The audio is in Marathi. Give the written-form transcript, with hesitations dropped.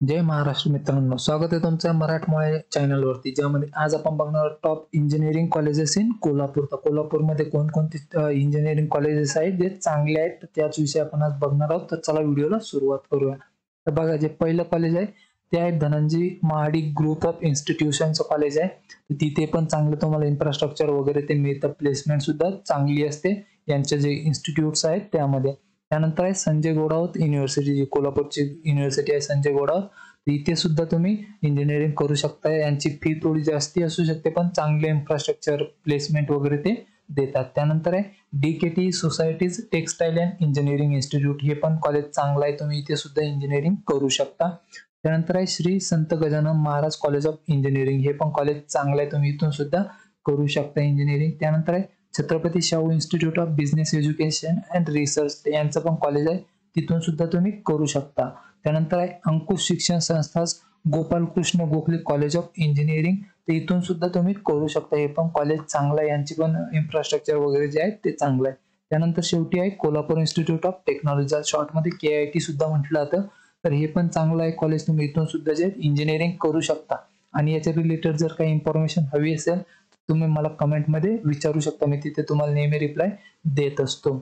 जय महाराष्ट्र मित्रांनो, स्वागत आहे तुमचं मराठमोळे चॅनलवरती, ज्यामध्ये आज आपण बघणार top engineering colleges in Kolhapur. तर कोल्हापूरमध्ये कोणकोणते इंजिनिअरिंग कॉलेजेस आहेत जे चांगले आहेत, तर त्याच विषयी आपण आज बघणार आहोत. तर चला व्हिडिओला सुरुवात करूया. तर बघा, जे पहिलं कॉलेज आहे ते आहे धनंजय महाडिक ग्रुप ऑफ इन्स्टिट्यूशनचं कॉलेज आहे. तर तिथे पण चांगलं तुम्हाला इन्फ्रास्ट्रक्चर वगैरे ते मिळतं, प्लेसमेंट सुद्धा चांगली असते यांचे जे इन्स्टिट्यूट्स आहेत त्यामध्ये. त्यानंतर आहे संजय घोडावत युनिव्हर्सिटी, जी कोल्हापूरची युनिव्हर्सिटी आहे संजय घोडावत. इथे सुद्धा तुम्ही इंजिनिअरिंग करू शकता. यांची फी थोडी जास्ती असू शकते, पण चांगले इन्फ्रास्ट्रक्चर प्लेसमेंट वगैरे ते देतात. त्यानंतर आहे DKT societies textile and engineering institute, हे पण कॉलेज चांगलं आहे, तुम्ही इथे सुद्धा इंजिनिअरिंग करू शकता. त्यानंतर आहे श्री संत Gajanan Maharaj college of engineering, हे पण कॉलेज चांगलं आहे, तुम्ही इथून सुद्धा करू शकता इंजिनिअरिंग. त्यानंतर आहे Chhatrapati Shahu institute of business education and research, यांचं पण कॉलेज आहे, तिथून सुद्धा तुम्ही करू शकता. त्यानंतर आहे अंकुश शिक्षण संस्था Gopalkrishna Gokhale college of engineering, ते इथून सुद्धा तुम्ही करू शकता, हे पण कॉलेज चांगलं आहे, यांची पण इन्फ्रास्ट्रक्चर वगैरे जे आहे ते चांगलं आहे. त्यानंतर शेवटी आहे कोल्हापूर इन्स्टिट्यूट ऑफ टेक्नॉलॉजी, शॉर्टमध्ये KIT सुद्धा म्हटलं जातं. तर हे पण चांगलं आहे कॉलेज, तुम्ही इथून सुद्धा जे इंजिनिअरिंग करू शकता. आणि याच्या रिलेटेड जर काही इन्फॉर्मेशन हवी असेल तुम्ही मला कमेंटमध्ये विचारू शकता, मी तिथे तुम्हाला नेहमी रिप्लाय देत असतो.